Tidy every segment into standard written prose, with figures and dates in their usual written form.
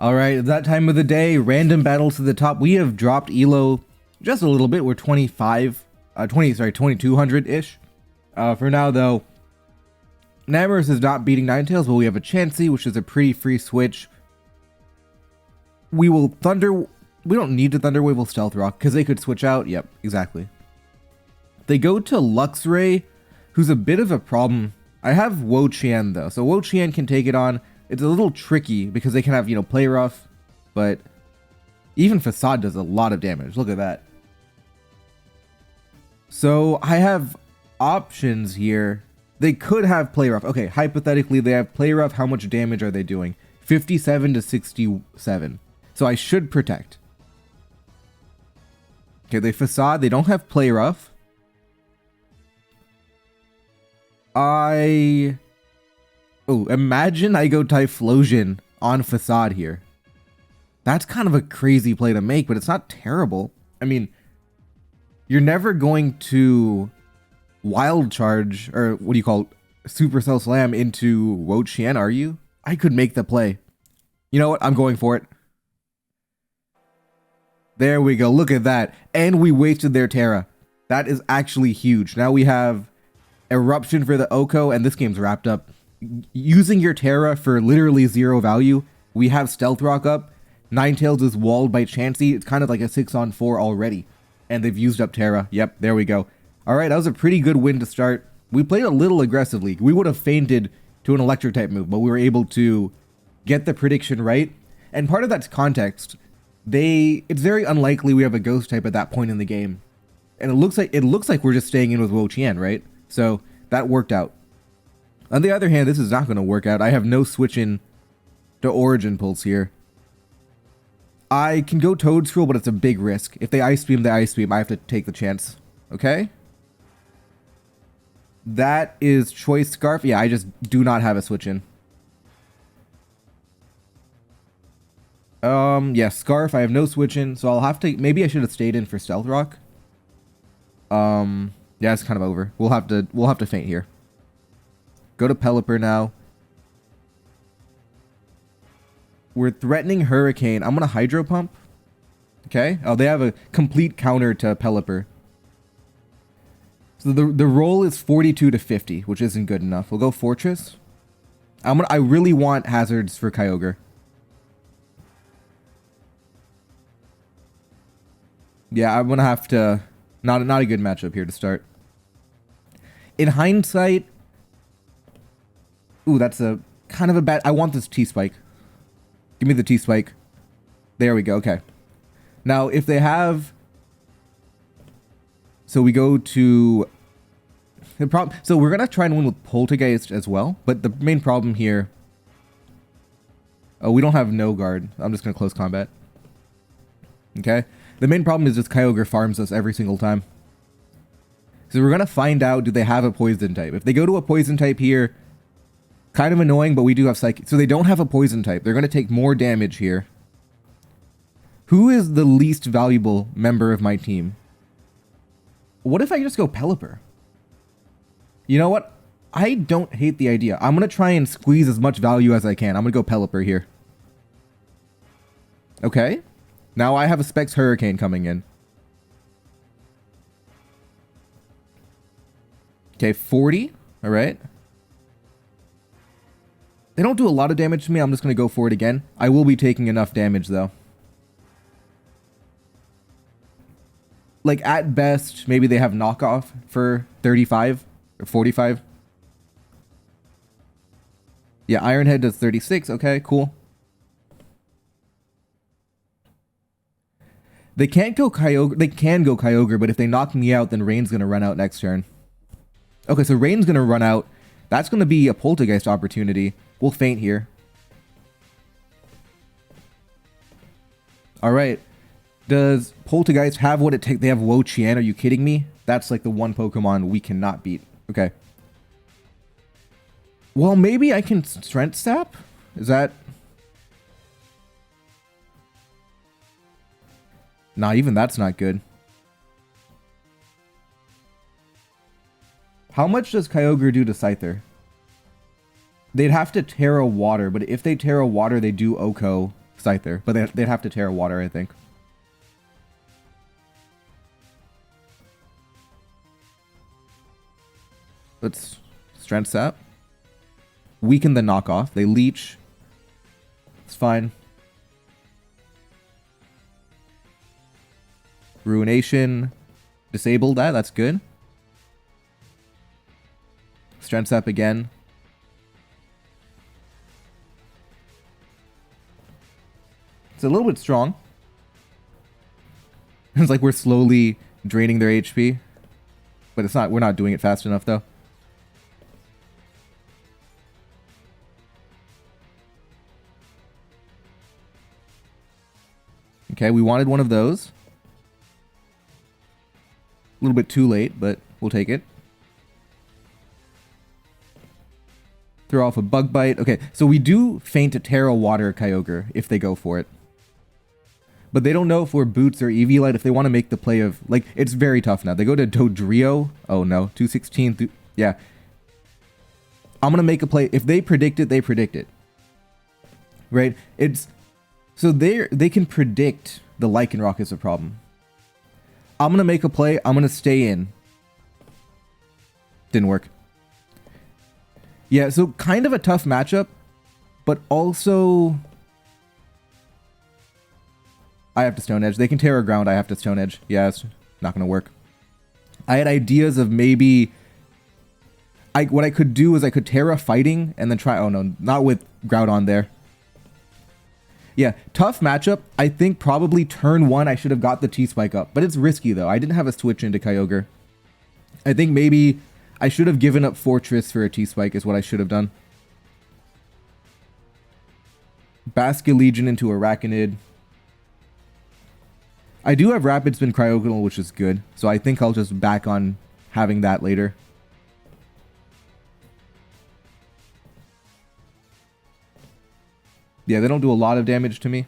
Alright, that time of the day, random battles to the top. We have dropped Elo just a little bit. We're 2200-ish. For now though, Namorous is not beating Ninetales, but we have a Chansey, which is a pretty free switch. We don't need to Thunder Wave, we'll Stealth Rock, because they could switch out. Yep, exactly. They go to Luxray, who's a bit of a problem. I have Wo-Chien though, so Wo-Chien can take it on. It's a little tricky because they can have, Play Rough, but even Facade does a lot of damage. Look at that. So I have options here. They could have Play Rough. Okay, hypothetically, they have Play Rough. How much damage are they doing? 57 to 67. So I should protect. Okay, they Facade. They don't have Play Rough. Imagine I go Typhlosion on Facade here. That's kind of a crazy play to make, but it's not terrible. I mean, you're never going to Wild Charge, or what do you call it, Supercell Slam into Wo-Chien, are you? I could make the play. You know what? I'm going for it. There we go. Look at that. And we wasted their Terra. That is actually huge. Now we have Eruption for the Oko, and this game's wrapped up. Using your Terra for literally 0 value, we have Stealth Rock up. Ninetales is walled by Chansey. It's kind of like a 6-on-4 already. And they've used up Terra. Yep, there we go. Alright, that was a pretty good win to start. We played a little aggressively. We would have fainted to an Electric type move, but we were able to get the prediction right. And part of that's context. It's very unlikely we have a Ghost type at that point in the game. And it looks like we're just staying in with Wo-Chien, right? So that worked out. On the other hand, this is not going to work out. I have no switch in to Origin Pulse here. I can go Toadscruel, but it's a big risk. If they Ice Beam, I have to take the chance. Okay? That is Choice Scarf. Yeah, I just do not have a switch in. Yeah, Scarf, I have no switch in, so I'll have to... Maybe I should have stayed in for Stealth Rock. Yeah, it's kind of over. We'll have to faint here. Go to Pelipper now. We're threatening Hurricane. I'm going to Hydro Pump. Okay. Oh, they have a complete counter to Pelipper. So the roll is 42 to 50, which isn't good enough. We'll go Fortress. I really want hazards for Kyogre. Yeah, I'm going to have to... Not a good matchup here to start. In hindsight... Ooh, that's a kind of a bad... I want this T-Spike. Give me the T-Spike. There we go, okay. Now, if they have... So we go to... So we're going to try and win with Poltergeist as well. But the main problem here... Oh, we don't have no guard. I'm just going to close combat. Okay. The main problem is just Kyogre farms us every single time. So we're going to find out, do they have a poison type? If they go to a poison type here... Kind of annoying, but we do have Psychic. So they don't have a poison type. They're going to take more damage here. Who is the least valuable member of my team? What if I just go Pelipper? You know what? I don't hate the idea. I'm going to try and squeeze as much value as I can. I'm going to go Pelipper here. Okay. Now I have a Specs Hurricane coming in. Okay, 40. All right. They don't do a lot of damage to me. I'm just going to go for it again. I will be taking enough damage, though. Like, at best, maybe they have knockoff for 35 or 45. Yeah, Iron Head does 36. Okay, cool. They can't go Kyogre. They can go Kyogre, but if they knock me out, then Rain's going to run out next turn. Okay, so Rain's going to run out. That's going to be a Poltergeist opportunity. We'll faint here. Alright. Does Poltergeist have what it takes? They have Wo-Chien. Are you kidding me? That's like the one Pokemon we cannot beat. Okay. Well, maybe I can Strength Sap? Is that... Nah, even that's not good. How much does Kyogre do to Scyther? They'd have to Terra Water, but if they Terra Water, they do Oko. Scyther, but they'd have to Terra Water, I think. Let's Strength Sap. Weaken the knockoff. They leech. It's fine. Ruination. Disable that. That's good. Strength Sap again. It's a little bit strong. It's like we're slowly draining their HP. But it's not, we're not doing it fast enough though. Okay, we wanted one of those. A little bit too late, but we'll take it. Throw off a Bug Bite. Okay, so we do feint a Terra Water Kyogre if they go for it. But they don't know if we're Boots or Eviolite if they want to make the play of... Like, it's very tough now. They go to Dodrio. Oh, no. 216. Yeah. I'm going to make a play. If they predict it, they predict it. Right? It's... So they can predict the Lycanroc is a problem. I'm going to make a play. I'm going to stay in. Didn't work. Yeah, so kind of a tough matchup. But also... I have to Stone Edge. They can Terra Ground. I have to Stone Edge. Yeah, it's not going to work. I had ideas of maybe... what I could do is I could Terra Fighting and then try... Oh, no. Not with Groudon there. Yeah, tough matchup. I think probably turn 1 I should have got the T-Spike up. But it's risky, though. I didn't have a switch into Kyogre. I think maybe I should have given up Fortress for a T-Spike is what I should have done. Basculegion into Arachnid. I do have Rapid Spin Cryogonal, which is good. So I think I'll just back on having that later. Yeah, they don't do a lot of damage to me.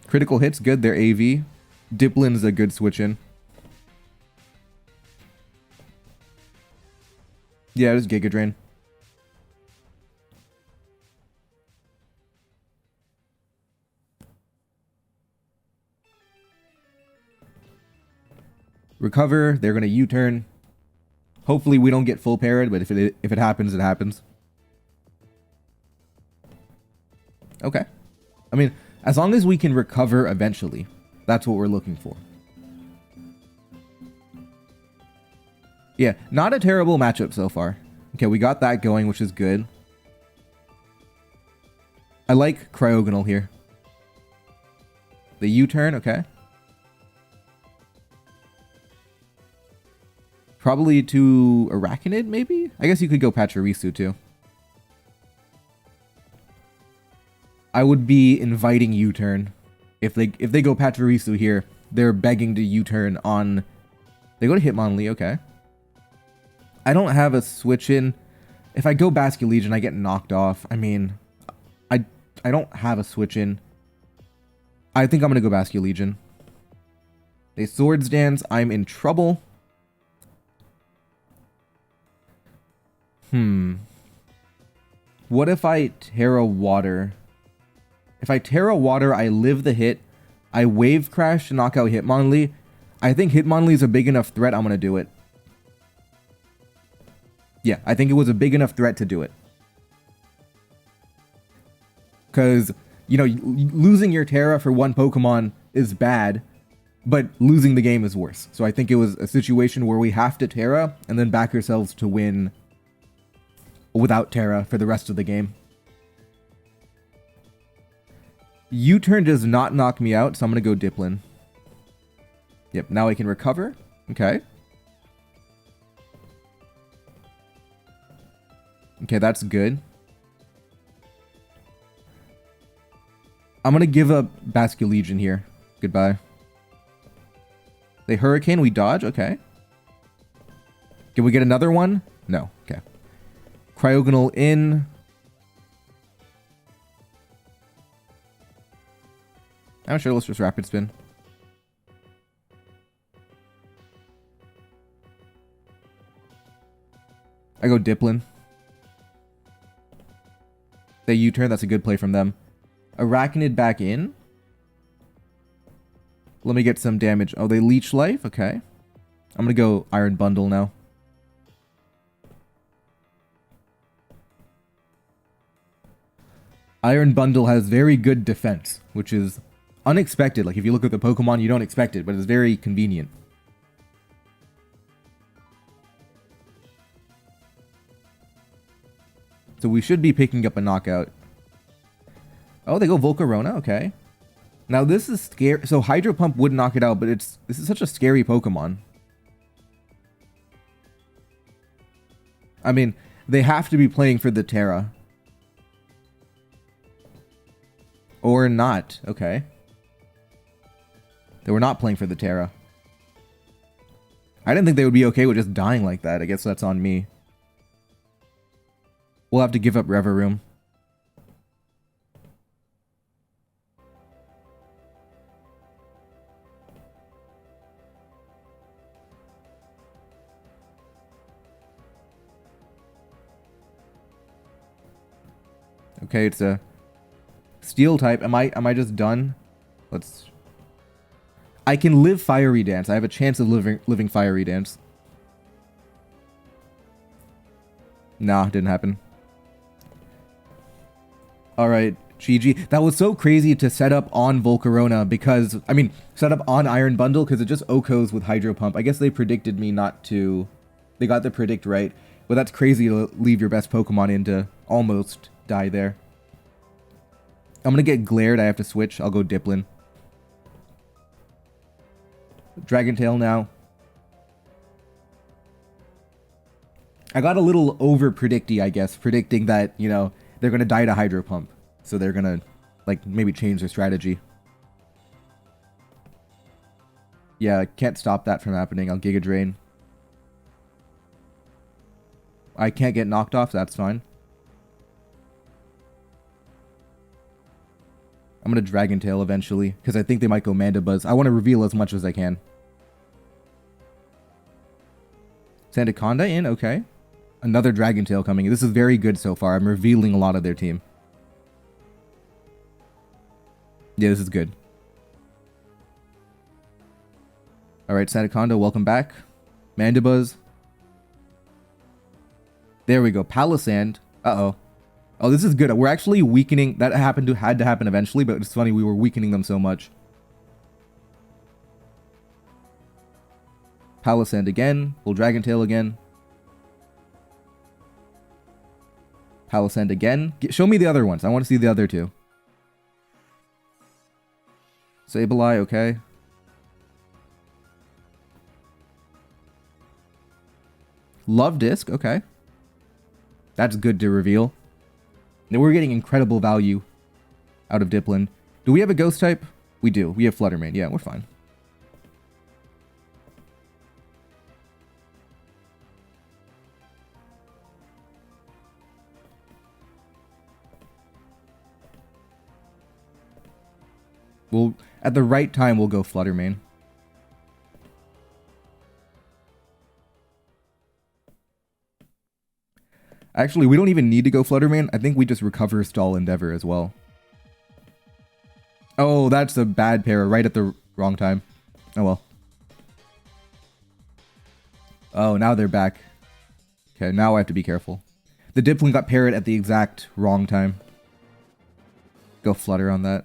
Critical hits, good. They're AV. Diplin's a good switch in. Yeah, it is Giga Drain. Recover. They're going to U-turn. Hopefully we don't get full parried, but if it happens, it happens. Okay. I mean, as long as we can recover eventually, that's what we're looking for. Yeah, not a terrible matchup so far. Okay, we got that going, which is good. I like Cryogonal here. The U-turn, okay. Probably to Arachnid, maybe? I guess you could go Pachirisu, too. I would be inviting U-turn. If they go Pachirisu here, they're begging to U-turn on... They go to Hitmonlee, okay. I don't have a switch in. If I go Basculegion, I get knocked off. I mean, I don't have a switch in. I think I'm going to go Basculegion. They Swords Dance. I'm in trouble. What if I Terra Water? If I Terra Water, I live the hit. I Wave Crash to knock out Hitmonlee. I think Hitmonlee is a big enough threat. I'm going to do it. Yeah, I think it was a big enough threat to do it. Because, you know, losing your Terra for one Pokemon is bad, but losing the game is worse. So I think it was a situation where we have to Terra and then back ourselves to win without Terra for the rest of the game. U-turn does not knock me out, so I'm going to go Diplin. Yep, now I can recover. Okay. Okay, that's good. I'm going to give up Basculegion here. Goodbye. They Hurricane, we dodge? Okay. Can we get another one? No. Okay. Cryogonal in. I'm sure, let's just Rapid Spin. I go Diplin. They U-turn, that's a good play from them. Arachnid back in. Let me get some damage. Oh, they leech life? Okay. I'm gonna go Iron Bundle now. Iron Bundle has very good defense, which is unexpected. Like, if you look at the Pokemon, you don't expect it, but it's very convenient. So we should be picking up a knockout. Oh, they go Volcarona, okay. Now this is scary. So Hydro Pump would knock it out, but this is such a scary Pokemon. I mean, they have to be playing for the Terra. Or not, okay. They were not playing for the Terra. I didn't think they would be okay with just dying like that. I guess that's on me. We'll have to give up Reverum. Okay, it's a Steel type. Am I just done? I can live Fiery Dance. I have a chance of living Fiery Dance. Nah, didn't happen. Alright, GG. That was so crazy to set up on Volcarona because, I mean, set up on Iron Bundle because it just OHKOs with Hydro Pump. I guess they predicted me not to. They got the predict right. But that's crazy to leave your best Pokemon in to almost die there. I'm gonna get glared. I have to switch. I'll go Diplin. Dragon Tail now. I got a little over predicty, I guess, predicting that, you know, they're gonna die to Hydro Pump. So they're gonna, like, maybe change their strategy. Yeah, I can't stop that from happening. I'll Giga Drain. I can't get knocked off, so that's fine. I'm going to Dragon Tail eventually, because I think they might go Mandibuzz. I want to reveal as much as I can. Sandaconda in, okay. Another Dragon Tail coming in. This is very good so far. I'm revealing a lot of their team. Yeah, this is good. Alright, Sandaconda, welcome back. Mandibuzz. There we go. Palisand. Uh-oh. Oh, this is good. We're actually weakening. That had to happen eventually, but it's funny we were weakening them so much. Palisand again. We'll Dragon Tail again. Palisand again. Show me the other ones. I want to see the other two. Sableye, okay. Love Disc, okay. That's good to reveal. Now we're getting incredible value out of Diplin. Do we have a Ghost type? We do. We have Fluttermane. Yeah, we're fine. At the right time, we'll go Fluttermane. Actually, we don't even need to go Fluttermane. I think we just recover Stall Endeavor as well. Oh, that's a bad pair right at the wrong time. Oh well. Oh, now they're back. Okay, now I have to be careful. The Diplin got parried at the exact wrong time. Go Flutter on that.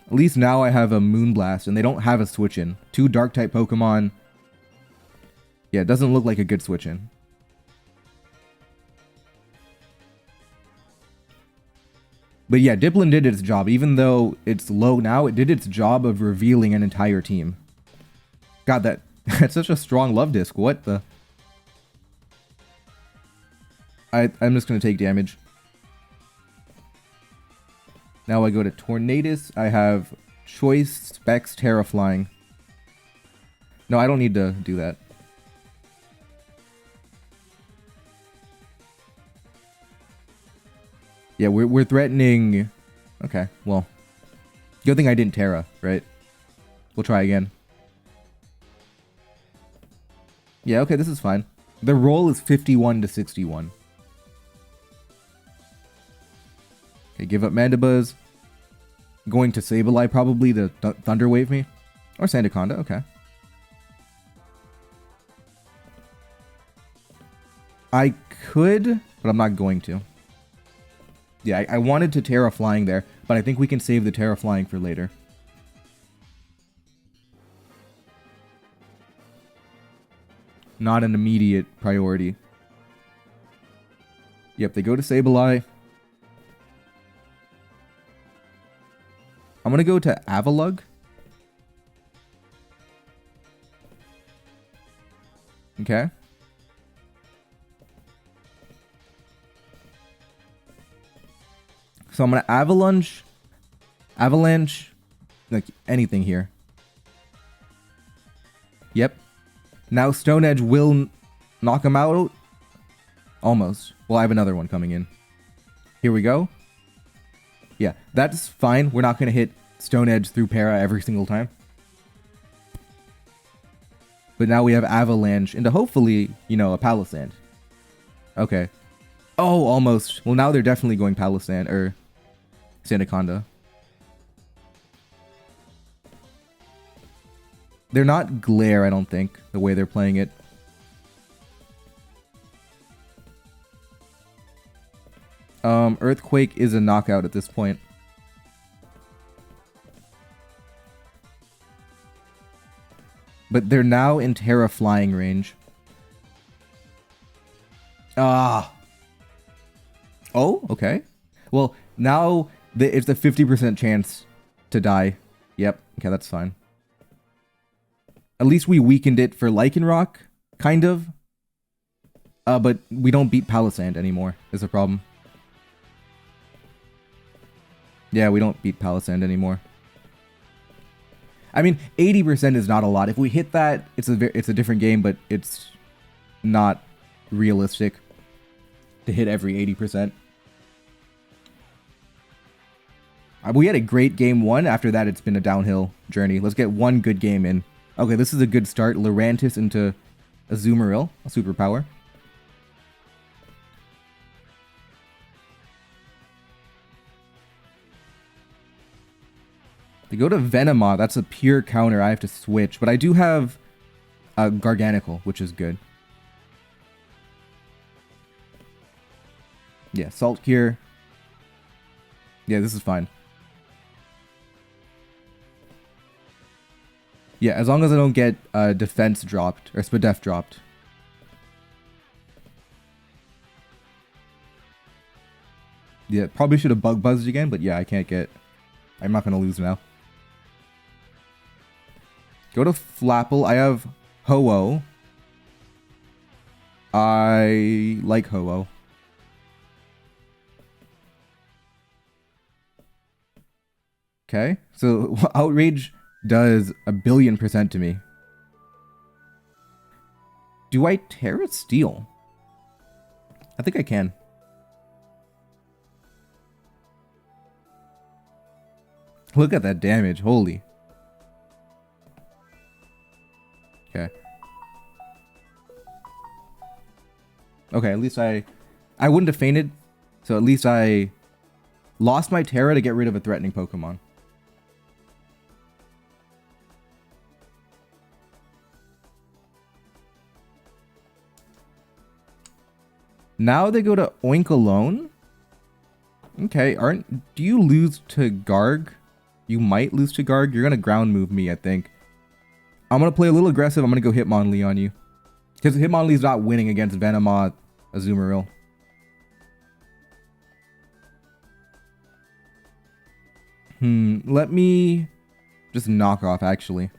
At least now I have a Moonblast, and they don't have a switch-in. 2 Dark-type Pokemon. Yeah, it doesn't look like a good switch-in. But yeah, Diplin did its job. Even though it's low now, it did its job of revealing an entire team. God, that's such a strong Love Disc. What the... I'm just going to take damage. Now I go to Tornadus. I have Choice, Specs, Terraflying. No, I don't need to do that. Yeah, we're threatening... Okay, well. Good thing I didn't Terra, right? We'll try again. Yeah, okay, this is fine. The roll is 51 to 61. Okay, give up Mandibuzz. Going to Sableye probably to Thunder Wave me. Or Sandaconda, okay. I could, but I'm not going to. Yeah, I wanted to Terra Flying there, but I think we can save the Terra Flying for later. Not an immediate priority. Yep, they go to Sableye. I'm gonna go to Avalugg. Okay. So I'm gonna Avalanche, like anything here. Yep. Now Stone Edge will knock him out. Almost. Well, I have another one coming in. Here we go. Yeah, that's fine. We're not gonna hit Stone Edge through Para every single time. But now we have Avalanche into hopefully, you know, a Palisand. Okay. Oh, almost. Well, now they're definitely going Palisand, or Sandaconda. They're not Glare, I don't think, the way they're playing it. Earthquake is a knockout at this point. But they're now in Terra Flying range. Ah. Oh, okay. Well, now it's a 50% chance to die. Yep. Okay, that's fine. At least we weakened it for Lycanroc, kind of. But we don't beat Palisand anymore, is the problem. Yeah, we don't beat Palisand anymore. I mean, 80% is not a lot. If we hit that, it's a different game, but it's not realistic to hit every 80%. We had a great game one. After that, it's been a downhill journey. Let's get one good game in. Okay, this is a good start. Lurantis into Azumarill, a superpower. They go to Venomoth. That's a pure counter. I have to switch. But I do have a Garganical, which is good. Yeah, Salt Cure. Yeah, this is fine. Yeah, as long as I don't get Defense dropped, or Spadef dropped. Yeah, probably should have Bug Buzzed again, but yeah, I can't get... I'm not going to lose now. Go to Flapple. I have Ho-Oh. I like Ho-Oh. Okay, so Outrage does 1,000,000,000% to me. Do I Terra Steel? I think I can. Look at that damage, holy. Okay. Okay, at least I wouldn't have fainted, so at least I lost my Terra to get rid of a threatening Pokemon. Now they go to Oink alone. Okay, do you lose to Garg? You might lose to Garg. You're gonna ground move me, I think. I'm gonna play a little aggressive. I'm gonna go Hitmonlee on you. Because Hitmonlee's not winning against Venomoth, Azumarill. Let me just knock off, actually.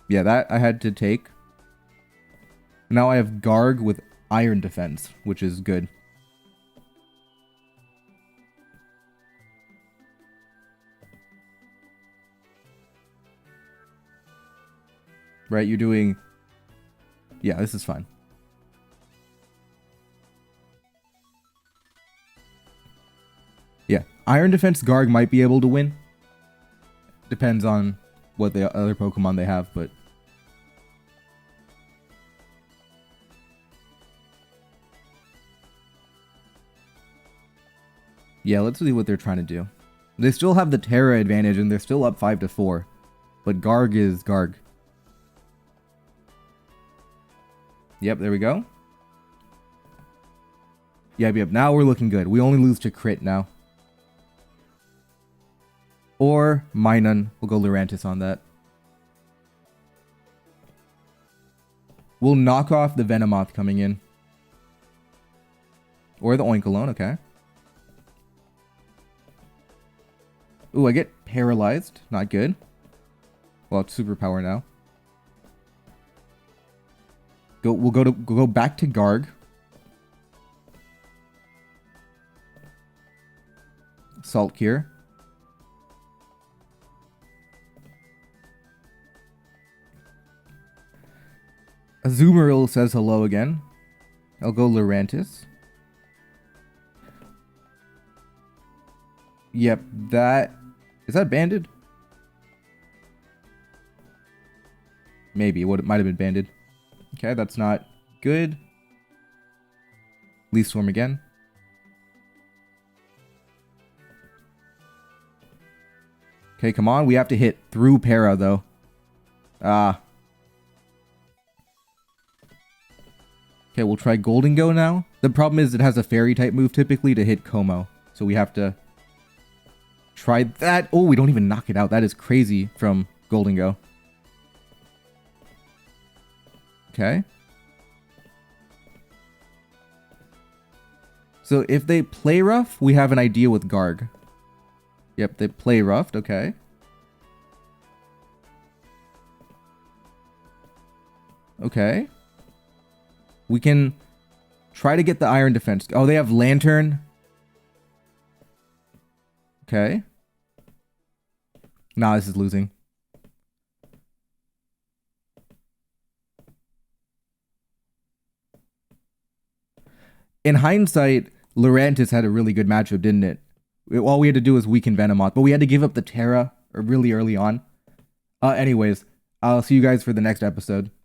Yeah, that I had to take. Now I have Garg with Iron Defense, which is good. Right, you're doing... Yeah, this is fine. Yeah, Iron Defense Garg might be able to win. Depends on what the other Pokemon they have, but... Yeah, let's see what they're trying to do. They still have the Terra advantage and they're still up 5-4. But Garg is Garg. Yep, there we go. Yep, now we're looking good. We only lose to crit now. Or Minun. We'll go Lurantis on that. We'll knock off the Venomoth coming in. Or the Oinkologne, okay. Ooh, I get paralyzed. Not good. Well, it's superpower now. We'll go back to Garg. Salt Cure. Azumarill says hello again. I'll go Lurantis. Yep, that... Is that banded? Maybe. It might have been banded. Okay, that's not good. Leaf Swarm again. Okay, come on. We have to hit through Para, though. Okay, we'll try Golden Go now. The problem is it has a fairy type move typically to hit Como. So we have to try that. Oh, we don't even knock it out. That is crazy from Golden Go. Okay. So if they play rough, we have an idea with Garg. Yep, they play roughed. Okay. Okay. We can try to get the Iron Defense. Oh, they have Lantern. Okay. Nah, this is losing. In hindsight, Lurantis had a really good matchup, didn't it? All we had to do was weaken Venomoth, but we had to give up the Terra really early on. Anyways, I'll see you guys for the next episode.